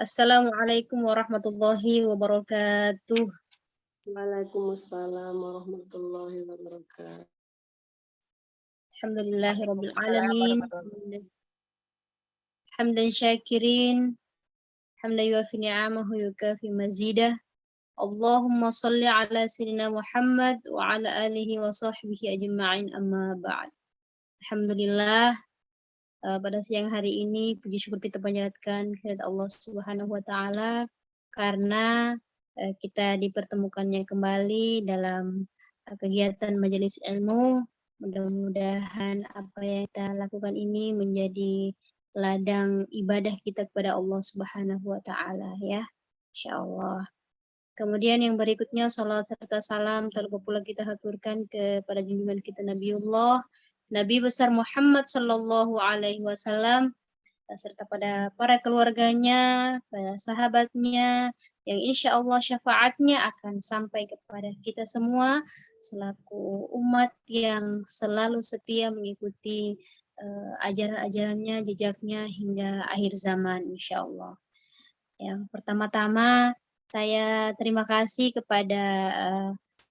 Assalamualaikum warahmatullahi wabarakatuh. Waalaikumsalam warahmatullahi wabarakatuh. Alhamdulillahirabbil Waalaikumsalam alamin. warahmatullahi Hamdan syakirin, hamdan yuafi ni'amahu yukafi mazidah. Allahumma salli ala sayyidina Muhammad wa ala alihi wa sahbihi ajma'in amma ba'd. Alhamdulillah, pada siang hari ini puji syukur kita panjatkan kehadirat Allah Subhanahu wa taala karena kita dipertemukannya kembali dalam kegiatan majelis ilmu. Mudah-mudahan apa yang kita lakukan ini menjadi ladang ibadah kita kepada Allah Subhanahu wa taala ya. Insyaallah. Kemudian yang berikutnya salat serta salam terlupa pula kita haturkan kepada junjungan kita Nabiullah Nabi besar Muhammad sallallahu alaihi wasallam serta pada para keluarganya, para sahabatnya yang insya Allah syafaatnya akan sampai kepada kita semua selaku umat yang selalu setia mengikuti ajaran-ajarannya, jejaknya hingga akhir zaman insya Allah. Yang pertama-tama saya terima kasih kepada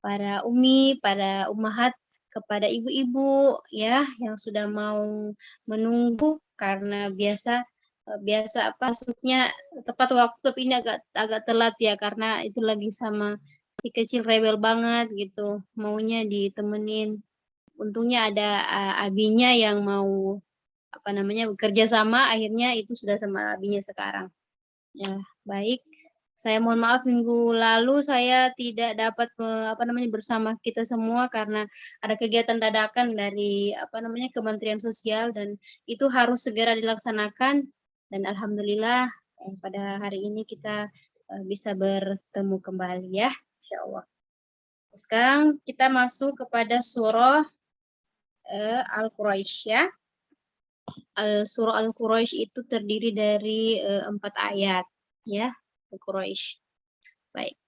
para umi, para ummahat, kepada ibu-ibu ya yang sudah mau menunggu karena biasa apa maksudnya tepat waktu tapi ini agak telat ya karena itu lagi sama si kecil rebel banget gitu maunya ditemenin. Untungnya ada abinya yang mau apa namanya bekerja sama akhirnya itu sudah sama abinya sekarang. Ya, baik. Saya mohon maaf minggu lalu saya tidak dapat bersama kita semua karena ada kegiatan dadakan dari Kementerian Sosial dan itu harus segera dilaksanakan dan alhamdulillah pada hari ini kita bisa bertemu kembali ya, insyaallah. Sekarang kita masuk kepada surah Al-Quraisy ya. Surah Al-Quraisy itu terdiri dari 4 ayat ya. Quraisy. Baik.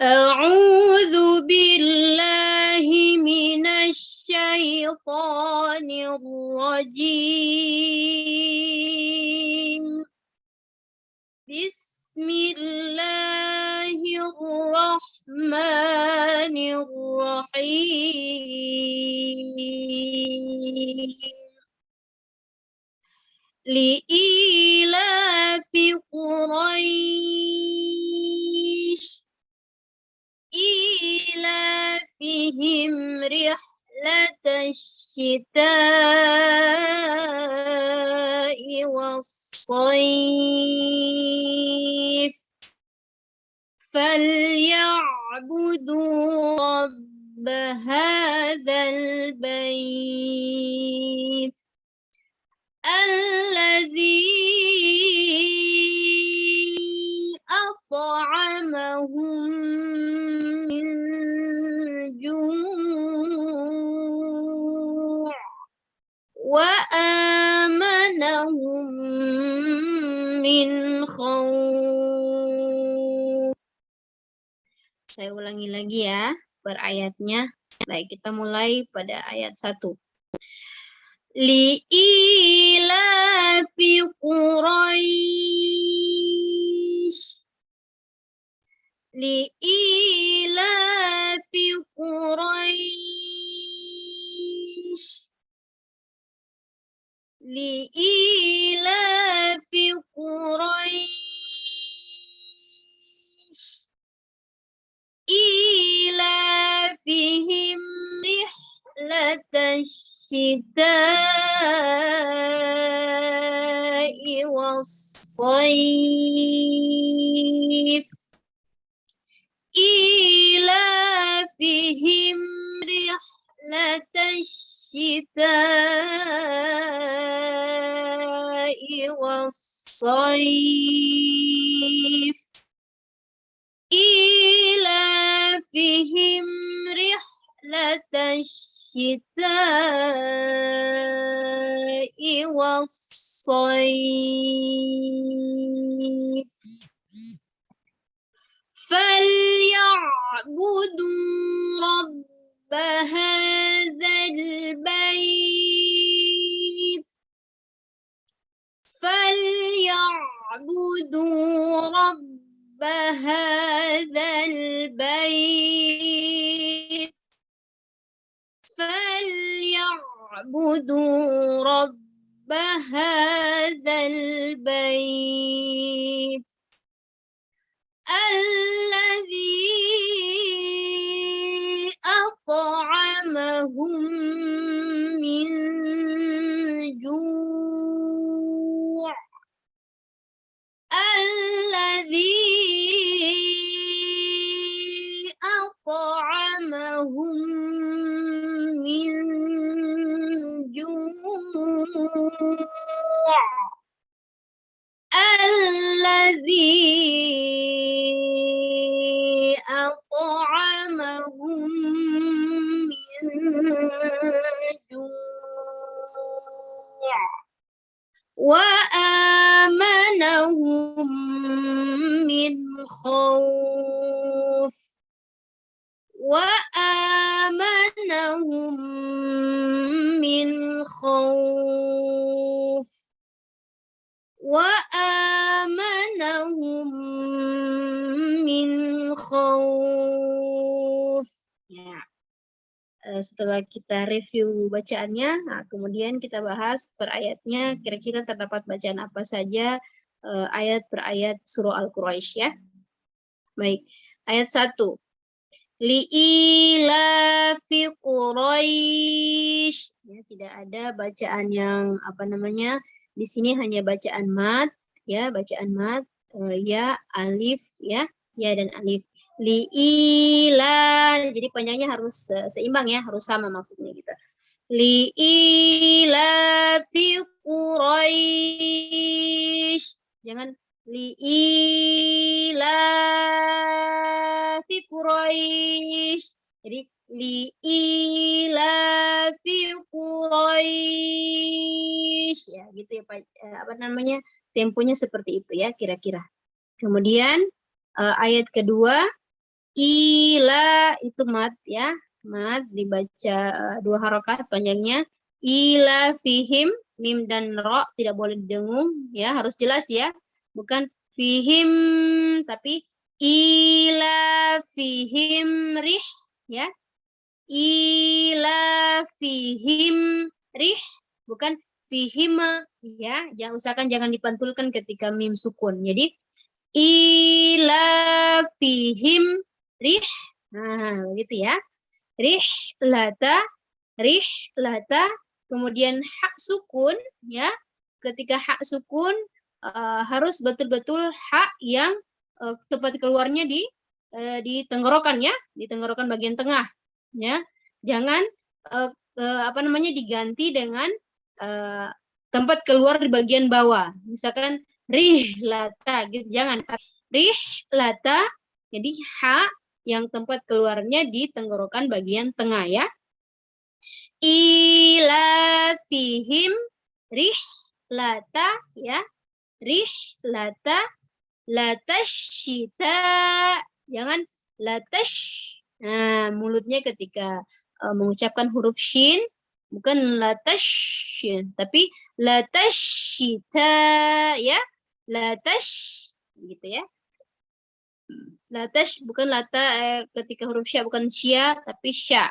A'udzu billahi minasy syaithanir rajim. Bismillahirrahmanirrahim. Li'ilafi Quraisy ilafihim rihlatash syita'i was-sayf falyabudu rabb hadzal bait الذي أطعمهم من جوع وآمنهم من خوف. Saya ulangi lagi ya per ayatnya. Baik, kita mulai pada ayat 1. Li'ilafi Quraisy Li'ilafi Quraisy Li'ilafi Quraisy ilafihim rihlatash الشتاء والصيف إيلافهم رحلة الشتاء والصيف إيلافهم رحلة الشتاء والصيف فليعبدوا رب هذا البيت فليعبدوا رب هذا البيت فليعبدوا رب هذا البيت الذي أطعمهم من جوع الذي أطعمهم من جوع الذي أطعمهم من جوع وآمنهم من خوف وآمنهم من خوف وآمنهم من خوف. Ya. Setelah kita review bacaannya, nah kemudian kita bahas per ayatnya, kira-kira terdapat bacaan apa saja ayat per ayat surah Al-Quraisy ya. Baik, ayat 1. Li'ilafi Quraisy. Ya, tidak ada bacaan yang di sini hanya bacaan mad ya, ya, alif ya, dan alif. Li'ila, jadi panjangnya harus seimbang ya, harus sama maksudnya gitu. Li'ilafi Quraisy. Jangan li'ilafi Quraisy. Jadi li'ilafi Quraisy. Ya, gitu ya Pak. Temponya seperti itu ya kira-kira. Kemudian ayat kedua, ila itu mad ya. Mad dibaca 2 harokat panjangnya. Ila fihim, mim dan ro tidak boleh didengung ya, harus jelas ya. Bukan fihim tapi ila fihim rih ya. Ila fihim rih, bukan fihima ya. Jangan dipantulkan ketika mim sukun. Jadi ila fihim rih. Nah, begitu ya. Rihlata, kemudian hak sukun ya. Ketika hak sukun harus betul-betul hak yang tempat keluarnya di tenggorokan ya, di tenggorokan bagian tengah ya. Jangan diganti dengan tempat keluar di bagian bawah. Misalkan rihlata gitu, jangan. Rihlata, jadi hak yang tempat keluarnya di tenggorokan bagian tengah ya. Ila fihim rihlata ya. Rihlata latashita. Jangan latash. Nah, mulutnya ketika mengucapkan huruf shin bukan latash, tapi latashita ya. Latash gitu ya. Latash bukan ketika huruf sya bukan sya tapi sya.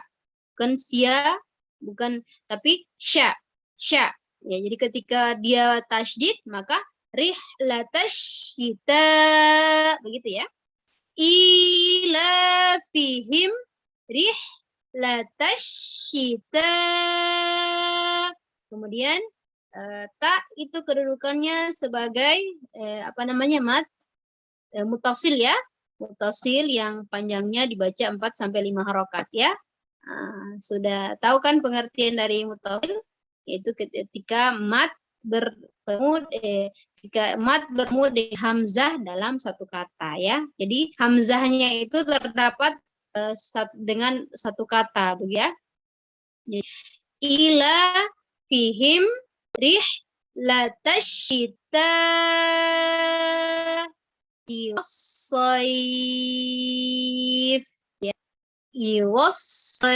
Bukan sya bukan tapi sya. Sya. Ya, jadi ketika dia tasydid maka rihlatasyita begitu ya. Ila fihim rihlatasyita. Kemudian ta itu kedudukannya sebagai mad mutasil ya. Mutasil yang panjangnya dibaca 4 sampai 5 harokat ya. Sudah tahu kan pengertian dari mutasil? Yaitu ketika mad bertemu dengan hamzah dalam satu kata ya. Jadi hamzahnya itu terdapat dengan satu kata begitu ya. Jadi, ila fihim rihlatasyita iwas-sayf ya. Iwas-sayf.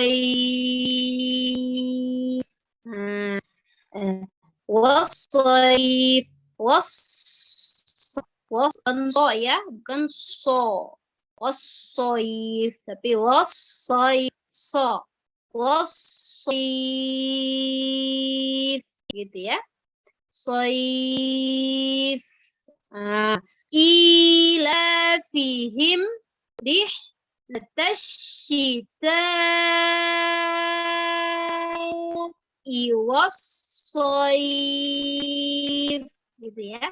Was-sayf Was, bukan so ya, bukan so. Wassoif, tapi wassoif, so. Wassoif, gitu ya. Soif. Nah, ilafihim rihlatashita'i wassoif, gitu ya.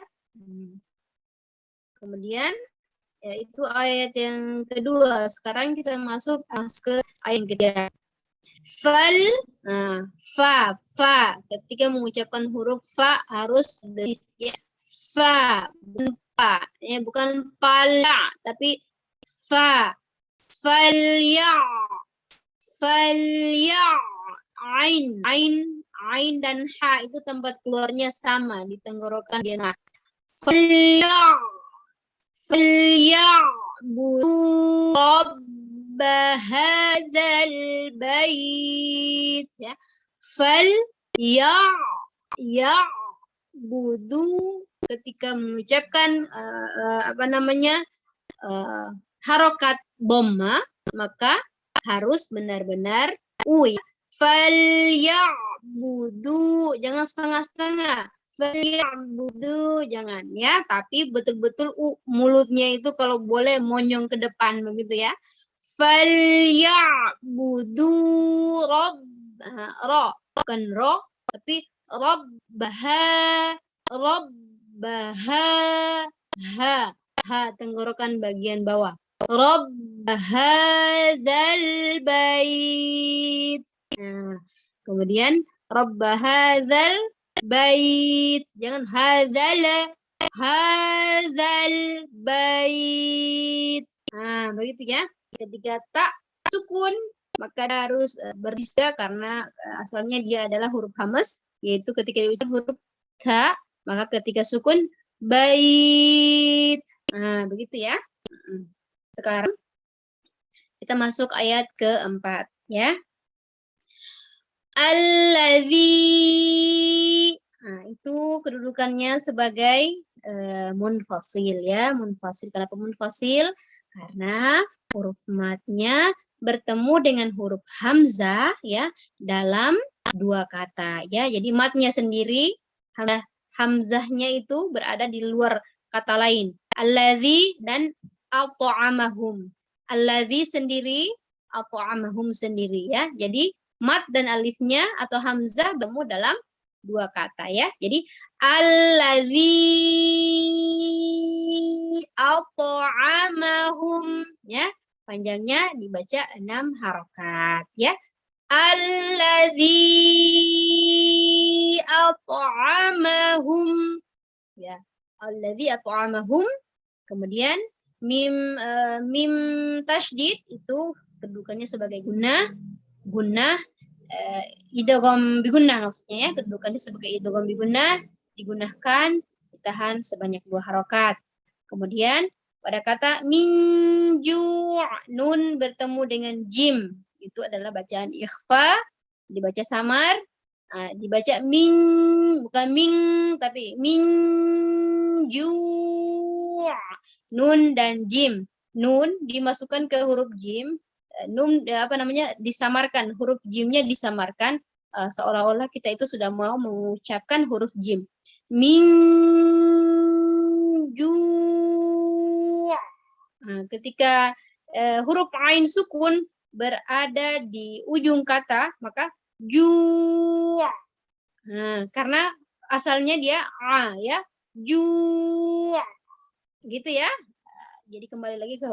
Kemudian ya, itu ayat yang kedua. Sekarang kita masuk ke ayat yang ketiga. Fal, nah, fa. Ketika mengucapkan huruf fa harus beris ya. Fa, bukan pa, ya bukan pala, tapi fa. Falya, falya, ain dan ha itu tempat keluarnya sama di tenggorokan dia. Nah, فليعبدوا رب هذا البيت ya. فليعبدوا ketika mengucapkan harokat dhamma maka harus benar-benar ya. Falyabudu, jangan setengah-setengah. Falyabudu, jangan ya, tapi betul-betul mulutnya itu kalau boleh monyong ke depan begitu ya. Falyabudu bukan ro, tapi rabbaha, ha tenggorokan bagian bawah. Rabb hadzal bait. Nah, kemudian Rabb hadzal bait. Jangan hadzal bait. Nah, begitu ya. Ketika tak sukun maka harus berisda karena asalnya dia adalah huruf hamzah, yaitu ketika diucap huruf ta, maka ketika sukun bait. Nah, begitu ya. Sekarang kita masuk ayat keempat ya. Allazi. Nah, itu kedudukannya sebagai munfasil ya. Munfasil. Kenapa munfasil? Karena huruf matnya bertemu dengan huruf hamzah ya dalam dua kata ya. Jadi matnya sendiri, hamzahnya itu berada di luar kata lain. Allazi dan at'amahum. Allazi sendiri, at'amahum sendiri ya. Jadi mat dan alifnya atau hamzah bertemu dalam dua kata ya. Jadi allazi at'amahum ya. Panjangnya dibaca 6 harokat ya. Allazi at'amahum ya. Allazi at'amahum. Kemudian mim tasydid itu kedudukannya sebagai gunnah idgham bigunnah maksudnya ya, kedudukannya sebagai idgham bigunnah, digunakan ditahan sebanyak 2 harokat. Kemudian pada kata min ju' nun bertemu dengan jim itu adalah bacaan ikhfa, dibaca samar, dibaca min, bukan ming tapi min ju', nun dan jim. Nun dimasukkan ke huruf jim, nun disamarkan, huruf jimnya disamarkan, seolah-olah kita itu sudah mau mengucapkan huruf jim. Min ju'. Nah, ketika huruf ain sukun berada di ujung kata maka ju'. Nah, karena asalnya dia a ya, ju'. Gitu ya. Jadi kembali lagi ke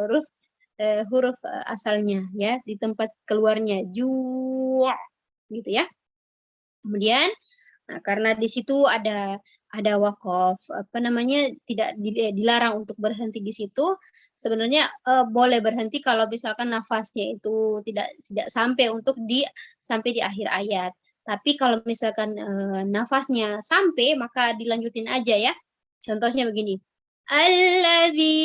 huruf asalnya ya, di tempat keluarnya ju' gitu ya. Kemudian karena di situ ada waqaf tidak dilarang untuk berhenti di situ. Sebenarnya boleh berhenti kalau misalkan nafasnya itu tidak sampai sampai di akhir ayat. Tapi kalau misalkan nafasnya sampai maka dilanjutin aja ya. Contohnya begini. Allazi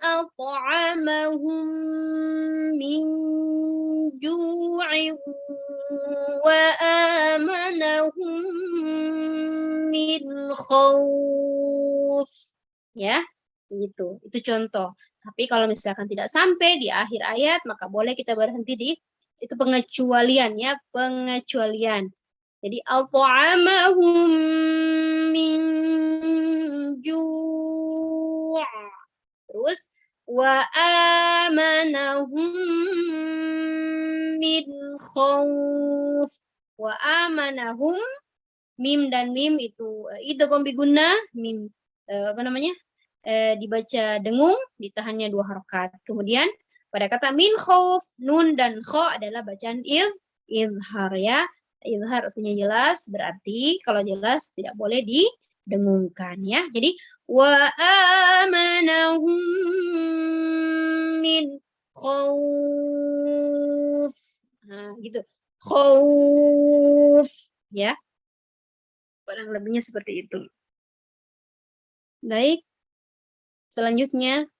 at'amahum min ju'in wa amanahum min khauf. Ya, gitu. Itu contoh. Tapi kalau misalkan tidak sampai di akhir ayat, maka boleh kita berhenti di itu pengecualian ya, pengecualian. Jadi at'amahum min ju'. Terus wa amanahum min khauf. Wa amanahum, mim dan mim itu idgham bi gunnah, mim apa namanya? Dibaca dengung, ditahannya 2 harokat. Kemudian pada kata min khauf, nun dan kha adalah bacaan izhar ya. Izhar artinya jelas, berarti kalau jelas tidak boleh didengungkan ya. Jadi wa amanahum min khauf. Nah, gitu. Khauf ya. Kurang lebihnya seperti itu. Baik. Selanjutnya